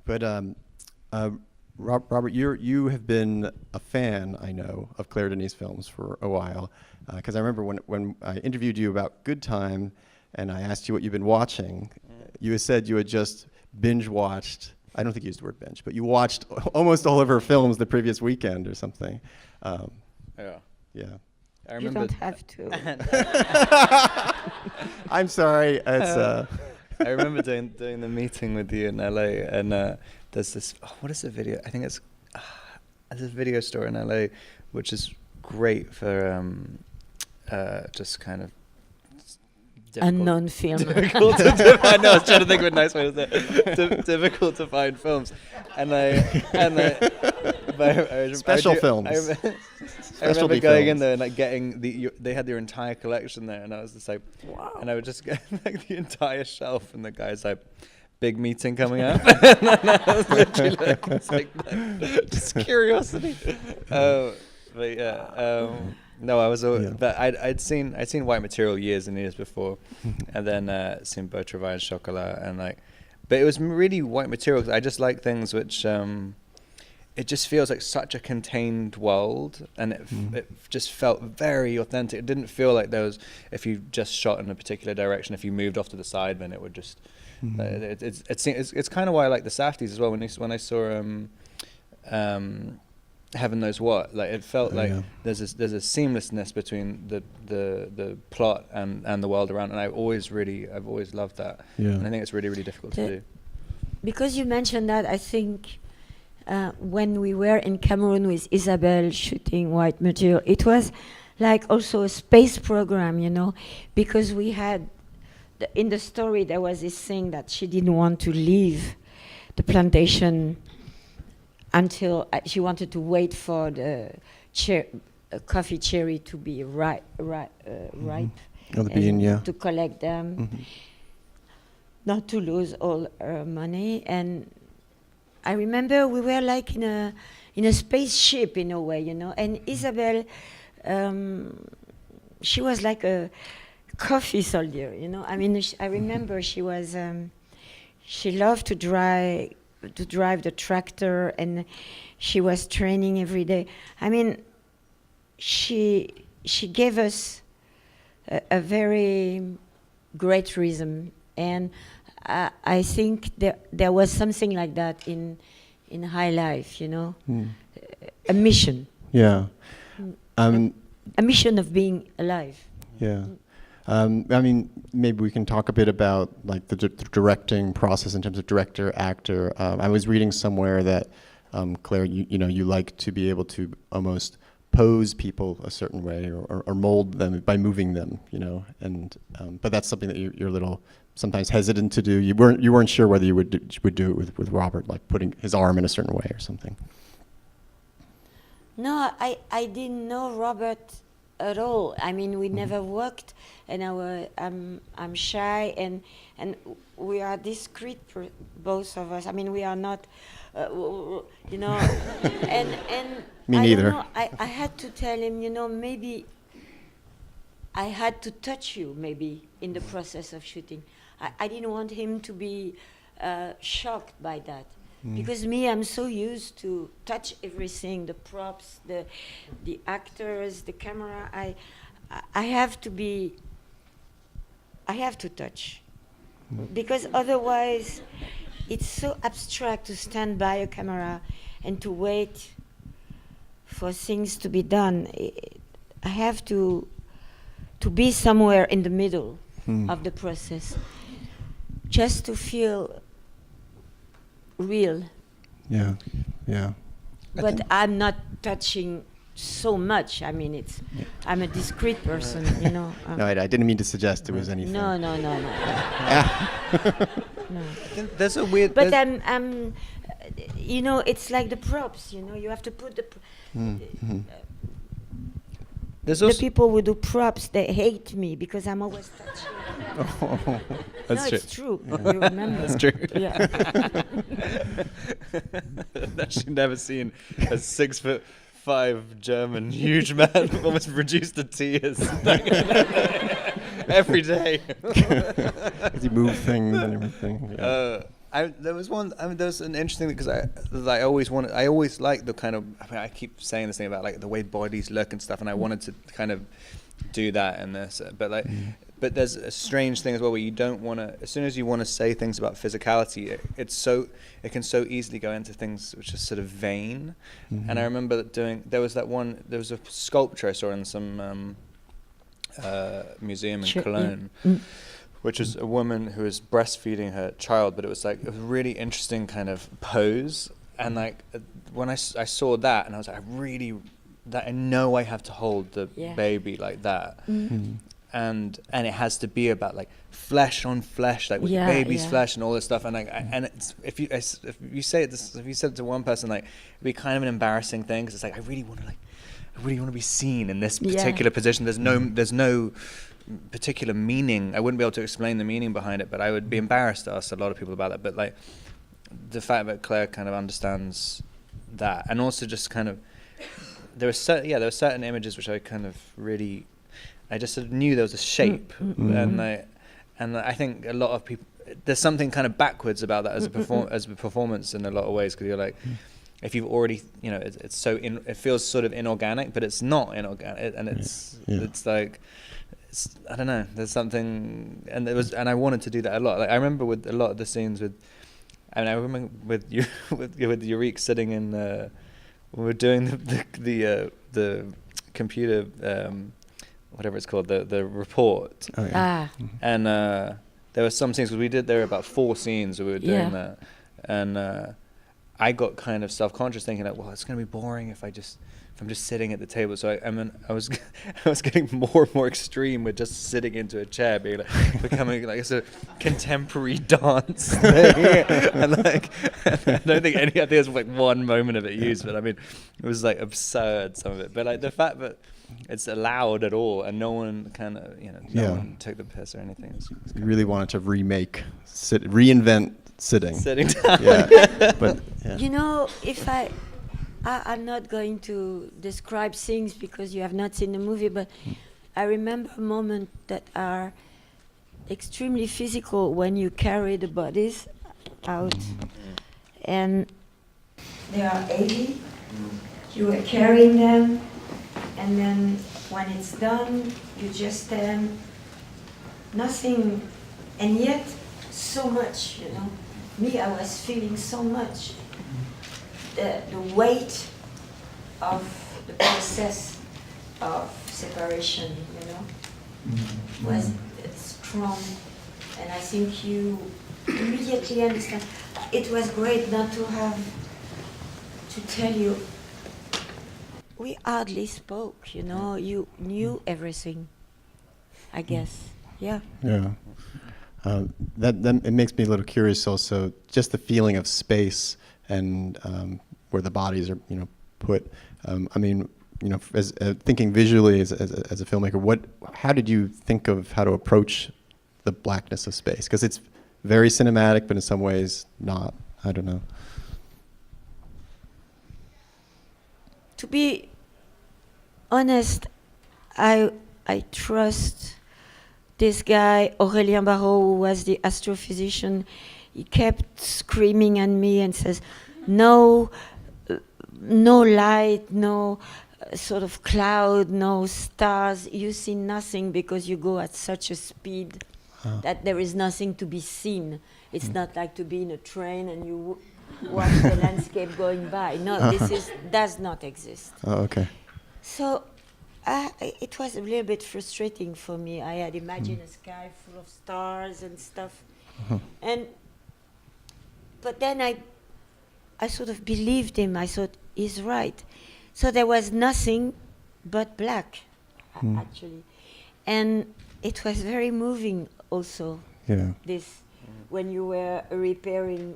But Robert, you have been a fan, I know, of Claire Denis films for a while, because I remember when I interviewed you about Good Time, and I asked you what you've been watching, you had said you had just binge watched. I don't think you used the word binge, but you watched almost all of her films the previous weekend or something. Yeah. Yeah. I You remember. don't have to. I'm sorry. It's. I remember doing the meeting with you in LA, and there's this. What is the video? I think it's there's a video store in LA, which is great for just kind of Unknown film. difficult to I know. I was trying to think of a nice way to say it. Difficult to find films, and I Special films. I remember going in there and like getting they had their entire collection there, and I was just like, Wow. and I would just get like the entire shelf, and the guy's like, big meeting coming up, and then I was literally like, it's like just curiosity. But yeah. No, I was, but I'd seen White Material years and years before, and then seen Beau Travail and Chocolat, and like, but it was really White Material because I just like things which it just feels like such a contained world, and it just felt very authentic. It didn't feel like there was, if you just shot in a particular direction, if you moved off to the side, then it would just. It's kind of why I like the Safdies as well. When I saw Heaven Knows What, like it felt like there's a seamlessness between the plot and the world around, and I've always loved that. And I think it's really, really difficult to do. Because you mentioned that, I think when we were in Cameroon with Isabelle shooting White Material, it was like also a space program, you know, because we had in the story there was this thing that she didn't want to leave the plantation until she wanted to wait for the coffee cherry to be ripe, Oh, the bean, to collect them, not to lose all her money. And I remember we were like in a spaceship in a way, you know. And Isabelle, she was like a coffee soldier, you know. I mean, I remember she was, she loved to drive the tractor, and she was training every day. I mean, she gave us a very great rhythm, and I think there was something like that in High Life, you know, a mission. Yeah. A mission of being alive. Yeah. I mean, maybe we can talk a bit about like the directing process in terms of director, actor. I was reading somewhere that Claire, you like to be able to almost pose people a certain way or mold them by moving them, you know. And but that's something that you're a little sometimes hesitant to do. You weren't sure whether you would do it with Robert, like putting his arm in a certain way or something. No, I didn't know Robert at all. I mean, we never worked, and I'm shy, and we are discreet, both of us. I mean, we are not, you know. and Me I neither. don't know, I had to tell him, you know, maybe I had to touch you, maybe in the process of shooting. I didn't want him to be shocked by that. Because me, I'm so used to touch everything, the props, the actors, the camera. I have to touch. Because otherwise, it's so abstract to stand by a camera and to wait for things to be done. I have to be somewhere in the middle of the process, just to feel real. Yeah, yeah. But I'm not touching so much. I mean, I'm a discreet person, you know. No, I didn't mean to suggest it was anything. No. No. There's a weird. But I'm, you know, it's like the props. You know, you have to put the. The people who do props, they hate me because I'm always touching. That's true. It's true. You remember? That's true. Yeah. That you've never seen a 6'5" German huge man almost reduced to tears every day. As you move things and everything. Yeah. There was one. I mean, there was an interesting thing because I always liked the kind of. I mean, I keep saying this thing about like the way bodies look and stuff, and I wanted to kind of do that in this. But like, but there's a strange thing as well where you don't want to. As soon as you want to say things about physicality, it can so easily go into things which are sort of vain. And I remember there was a sculpture I saw in some museum in Cologne. Which was a woman who was breastfeeding her child, but it was a really interesting kind of pose. And like when I saw that, and I was like, I know I have to hold the baby like that. And it has to be about like flesh on flesh, like with the baby's flesh and all this stuff. And if you said it to one person, like it'd be kind of an embarrassing thing because it's like I really want to be seen in this particular position. There's no particular meaning. I wouldn't be able to explain the meaning behind it, but I would be embarrassed to ask a lot of people about that. But like the fact that Claire kind of understands that, and also just kind of there were certain images which I kind of really, I just sort of knew there was a shape, and I think a lot of people, there's something kind of backwards about that as a performance in a lot of ways, because you're like, if you've already, it feels sort of inorganic, but it's not inorganic, and it's like. I don't know. There's something, and I wanted to do that a lot. Like I remember with a lot of the scenes I remember with Yurick sitting in when we were doing the computer whatever it's called, the report. Oh, yeah. And there were some scenes because there were about 4 scenes we were doing that, and I got kind of self-conscious thinking like, well, it's going to be boring if I'm just sitting at the table. So I was getting more and more extreme with just sitting into a chair, becoming like a sort of contemporary dance thing. And like, I don't think I think there was like one moment of it used, but I mean, it was like absurd, some of it. But like the fact that it's allowed at all and no one kind of, no one took the piss or anything. It's you really wanted to reinvent sitting down. But if I'm not going to describe things because you have not seen the movie, but I remember moments that are extremely physical when you carry the bodies out, and they are heavy. You are carrying them, and then when it's done, you just stand, nothing, and yet so much, Me, I was feeling so much. The weight of the process of separation, was strong, and I think you immediately understand. It was great not to have to tell you. We hardly spoke, You knew everything, I guess. Yeah. Yeah. That it makes me a little curious. Also, just the feeling of space. And where the bodies are, put. I mean, as thinking visually as a filmmaker, how did you think of how to approach the blackness of space? Because it's very cinematic, but in some ways not. I don't know. To be honest, I trust this guy Aurélien Barraud, who was the astrophysician. He kept screaming at me and says, no light, no sort of cloud, no stars. You see nothing because you go at such a speed that there is nothing to be seen. It's not like to be in a train and you watch the landscape going by. No, does not exist. Oh, okay. So it was a little bit frustrating for me. I had imagined a sky full of stars and stuff. But then I sort of believed him. I thought, he's right. So there was nothing but black, actually. And it was very moving also, when you were repairing,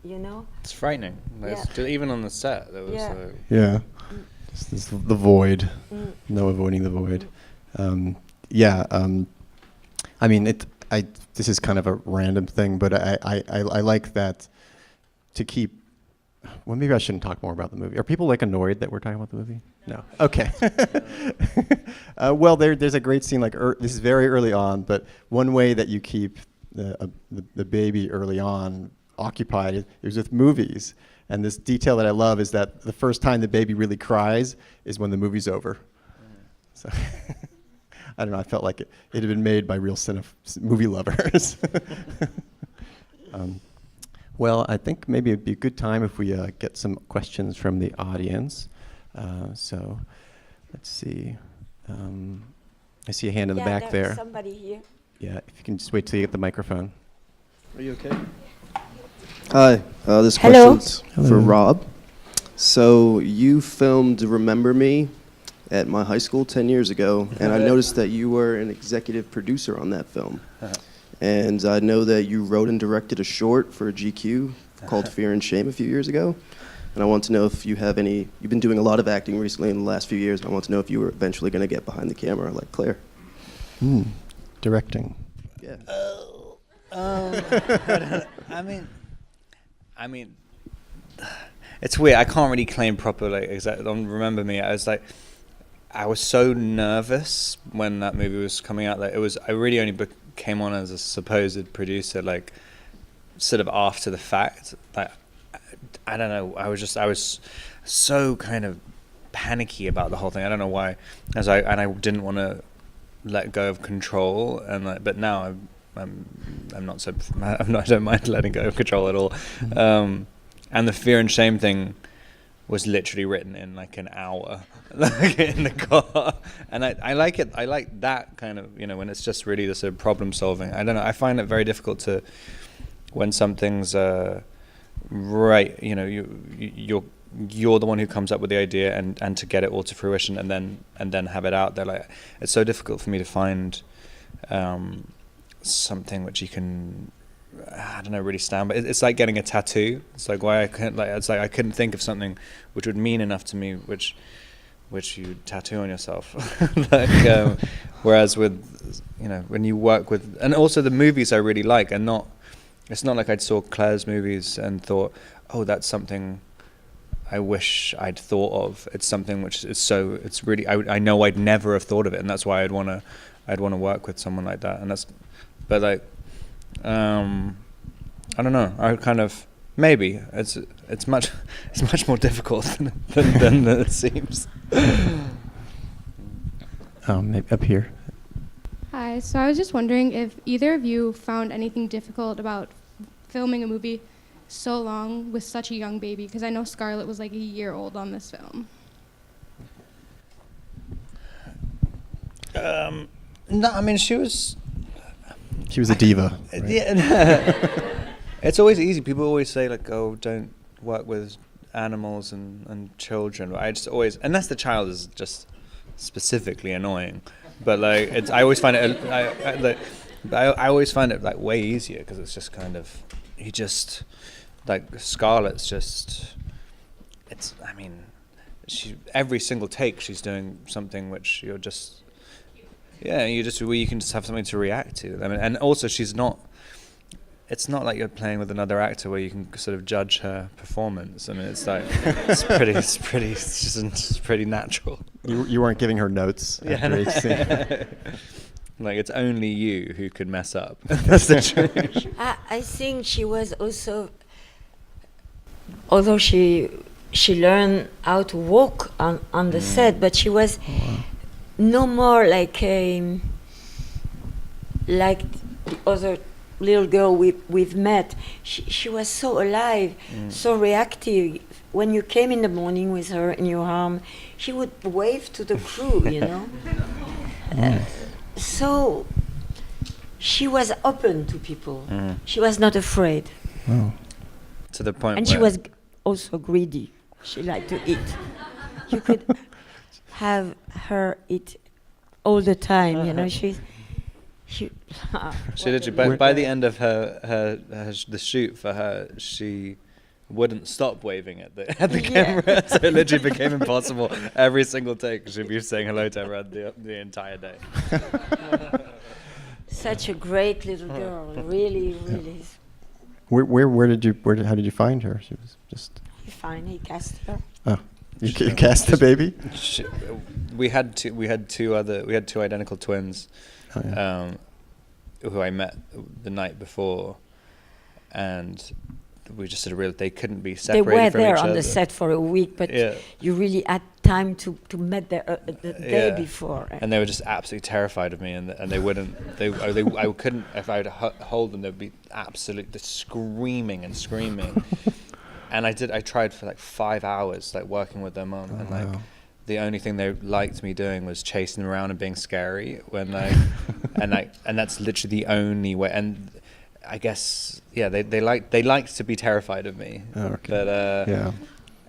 It's frightening. Even on the set, there was Just the void. No avoiding the void. I mean, this is kind of a random thing, but I like that to keep. Well, maybe I shouldn't talk more about the movie. Are people annoyed that we're talking about the movie? No. Okay. Well, there's a great scene this is very early on, but one way that you keep the baby early on occupied. It was with movies. And this detail that I love is that the first time the baby really cries is when the movie's over. So I don't know, I felt like it had been made by real movie lovers. Well, I think maybe it'd be a good time if we get some questions from the audience. So let's see. I see a hand in the back there. Somebody here. Yeah, if you can just wait till you get the microphone. Are you okay? Hi, this Hello. question's for Rob. So you filmed Remember Me at my high school 10 years ago, and I noticed that you were an executive producer on that film. And I know that you wrote and directed a short for GQ called Fear and Shame a few years ago. And I want to know if you have any, you've been doing a lot of acting recently in the last few years, and I want to know if you were eventually going to get behind the camera like Claire. Directing. Yeah. I mean, it's weird. I can't really claim properly. Exactly. Remember Me. I was so nervous when that movie was coming out. Like I really only came on as a supposed producer, like sort of after the fact. Like I don't know. I was so kind of panicky about the whole thing. I don't know why. I didn't want to let go of control. And but now I'm not so. I don't mind letting go of control at all. And the Fear and Shame thing was literally written in like an hour, like in the car. And I like it. I like that kind of, when it's just really the sort of problem solving. I don't know. I find it very difficult to, when something's right, you're the one who comes up with the idea and to get it all to fruition and then have it out there. Like it's so difficult for me to find something which you can, I don't know, really stand by. It's like getting a tattoo. It's like why I couldn't, I couldn't think of something which would mean enough to me, which you tattoo on yourself. Whereas with, when you work with, and also the movies I really like, and it's not like I saw Claire's movies and thought, oh, that's something I wish I'd thought of. It's something which is it's really, I know I'd never have thought of it, and that's why I'd want to work with someone like that. And but like, I don't know. I kind of maybe it's much more difficult than it seems. Maybe up here. Hi. So I was just wondering if either of you found anything difficult about filming a movie so long with such a young baby, because I know Scarlett was like a year old on this film. No, I mean she was a diva. Right? Yeah. It's always easy. People always say like, "Oh, don't work with animals and children." I just always, unless the child is just specifically annoying, but like I always find it. I always find it like way easier because it's just kind of like Scarlett's just. It's. I mean, every single take she's doing something which you're just. Yeah, you can just have something to react to. I mean, and also she's not. It's not like you're playing with another actor where you can sort of judge her performance. I mean, it's like it's pretty natural. You weren't giving her notes after each scene. Like it's only you who could mess up. That's the truth. I think she was also, although she learned how to walk on the set, but she was no more like the other little girl we've met. She was so alive, so reactive. When you came in the morning with her in your arm, she would wave to the crew, so she was open to people. She was not afraid. Oh. To the point and where she was also greedy. She liked to eat. You could have her eat all the time, She literally by the end of her the shoot for her, she wouldn't stop waving at the camera, so it literally became impossible. Every single take she'd be saying hello to everyone the entire day. Such a great little girl, really. How did you find her? She was just. Fine, he cast her. Oh, you cast the baby? We had two identical twins. Oh, yeah. Who I met the night before, and we just sort of realized they couldn't be They separated were from there each on other. the set for a week, but Yeah. you really had time to meet the day Yeah. before. And they were just absolutely terrified of me, and they wouldn't. I couldn't. If I would hold them, they'd be absolutely screaming and screaming. And I tried for like 5 hours, like working with them on, and like wow. the only thing they liked me doing was chasing them around and being scary. When and that's literally the only way. And I guess they liked to be terrified of me. Oh, okay. But Yeah.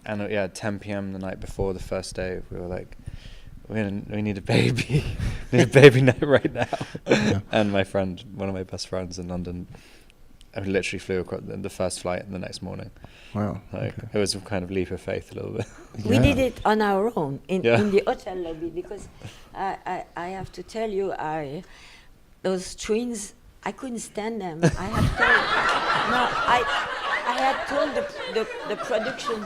and at 10 p.m. the night before the first day, we were like, we need a baby. We need a baby right now. Yeah. And my friend, one of my best friends in London, I literally flew across the first flight the next morning. Wow. Like okay. it was a kind of leap of faith a little bit. We Yeah. did it on our own in Yeah. the hotel lobby, because I have to tell you, those twins, I couldn't stand them. I had told the production,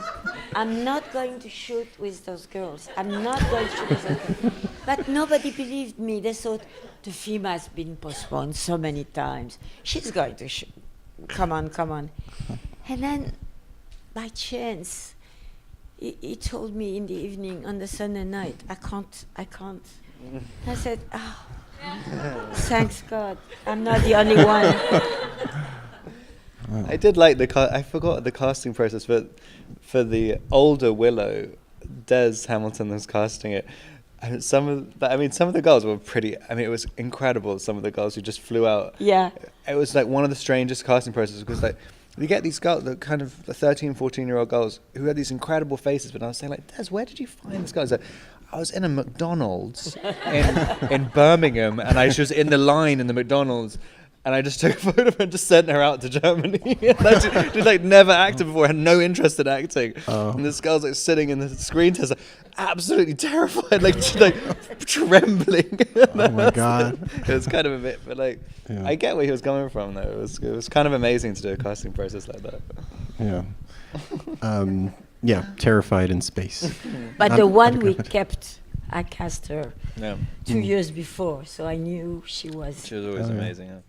I'm not going to shoot with those girls. I'm not going to shoot with those girls. But nobody believed me. They thought the film has been postponed so many times. She's going to shoot. Come on. And then, by chance, he told me in the evening, on the Sunday night, I can't. I said, oh, thanks God, I'm not the only one. I did like I forgot the casting process, but for the older Willow, Des Hamilton was casting it. And some of the girls were pretty. I mean, it was incredible. Some of the girls who just flew out. Yeah. It was like one of the strangest casting processes, because like you get these girls, the kind of the 13, 14-year-old girls who had these incredible faces, but I was saying like, Des, where did you find this guy? He's like, I was in a McDonald's in Birmingham, and I was just in the line in the McDonald's, and I just took a photo of her and just sent her out to Germany. And I just like never acted before, had no interest in acting. Oh. And this girl's like sitting in the screen test, like, absolutely terrified, like trembling. Oh my God. It was kind of a bit, but like Yeah. I get where he was coming from though. It was kind of amazing to do a casting process like that. Yeah. Yeah, terrified in space. But the one we kept, I cast her Yeah, 2 years before, so I knew she was. she was always Oh, yeah. amazing. Yeah.